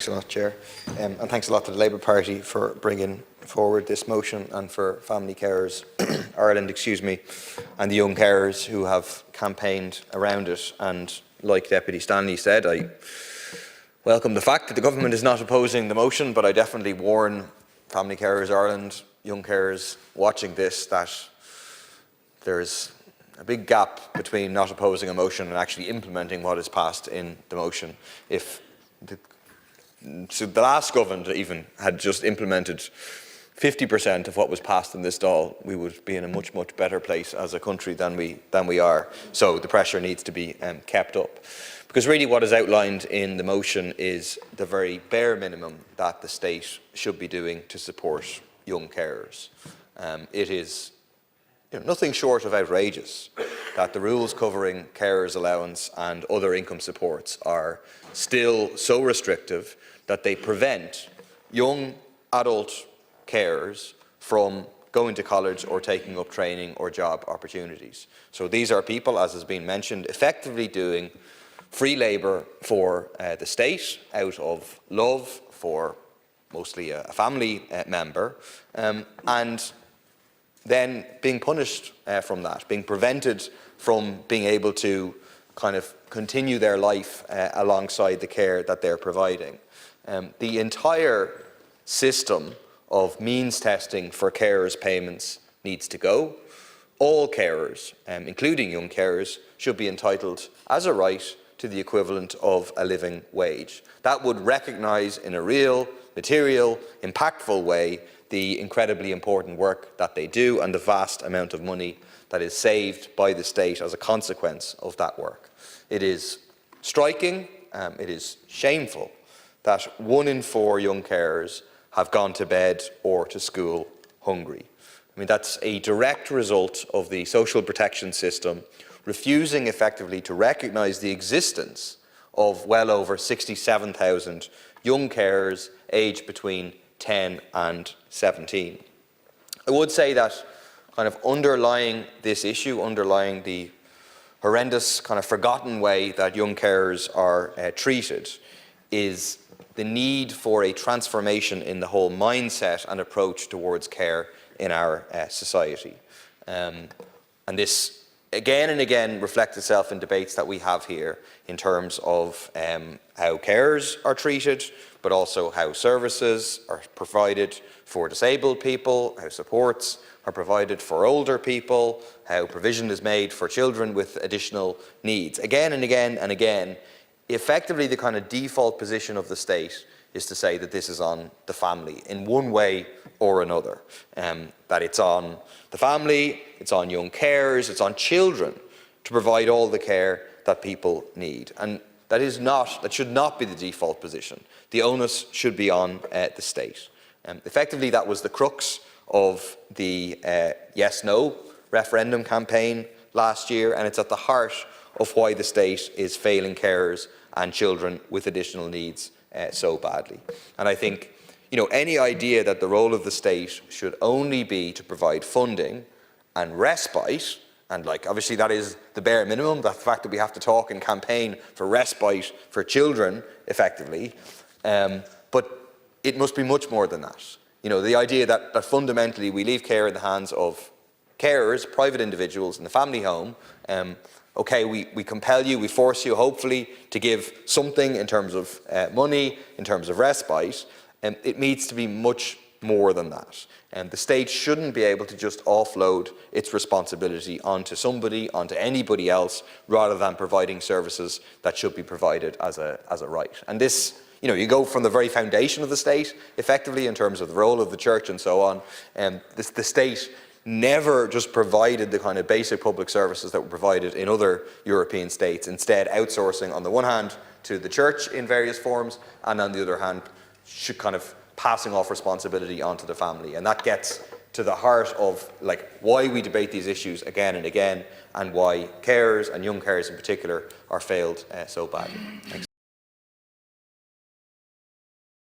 Thanks a lot, Chair. And thanks a lot to the Labour Party for bringing forward this motion, and for Family Carers Ireland, and the young carers who have campaigned around it. And like Deputy Stanley said, I welcome the fact that the government is not opposing the motion, but I definitely warn Family Carers Ireland, young carers watching this, that there's a big gap between not opposing a motion and actually implementing what is passed in the motion. If the last government even had just implemented 50% of what was passed in this Dáil, we would be in a much, much better place as a country than we are. So the pressure needs to be kept up. Because really what is outlined in the motion is the very bare minimum that the state should be doing to support young carers. It is nothing short of outrageous that the rules covering carers allowance and other income supports are still so restrictive that they prevent young adult carers from going to college or taking up training or job opportunities. So these are people, as has been mentioned, effectively doing free labour for the state out of love for mostly a family member, and then being punished from that, being prevented from being able to kind of continue their life alongside the care that they're providing. The entire system of means testing for carers' payments needs to go. All carers, including young carers, should be entitled as a right to the equivalent of a living wage. That would recognise in a real, material, impactful way the incredibly important work that they do and the vast amount of money that is saved by the state as a consequence of that work. It is striking, it is shameful that 1 in 4 young carers have gone to bed or to school hungry. I mean, that's a direct result of the social protection system refusing effectively to recognise the existence of well over 67,000 young carers aged between 10 and 17. I would say that kind of underlying this issue, underlying the horrendous kind of forgotten way that young carers are treated, is the need for a transformation in the whole mindset and approach towards care in our society. And this again and again reflects itself in debates that we have here in terms of how carers are treated, but also how services are provided for disabled people, how supports are provided for older people, how provision is made for children with additional needs. Again and again and again, effectively the kind of default position of the state is to say that this is on the family in one way or another. That it's on the family, it's on young carers, it's on children to provide all the care that people need. And that should not be the default position. The onus should be on the state. Effectively, that was the crux of the yes-no referendum campaign last year, and it's at the heart of why the state is failing carers and children with additional needs so badly. And I think, any idea that the role of the state should only be to provide funding and respite, and obviously that is the bare minimum, the fact that we have to talk and campaign for respite for children effectively, but it must be much more than that. The idea that fundamentally we leave care in the hands of carers, private individuals in the family home. Okay, we compel you, we force you, hopefully, to give something in terms of money, in terms of respite. It needs to be much more than that. The state shouldn't be able to just offload its responsibility onto somebody, onto anybody else, rather than providing services that should be provided as a right. And this, you go from the very foundation of the state, effectively, in terms of the role of the church and so on. The state never just provided the kind of basic public services that were provided in other European states, instead outsourcing on the one hand to the church in various forms, and on the other hand kind of passing off responsibility onto the family. And that gets to the heart of why we debate these issues again and again, and why carers and young carers in particular are failed so badly. Thanks.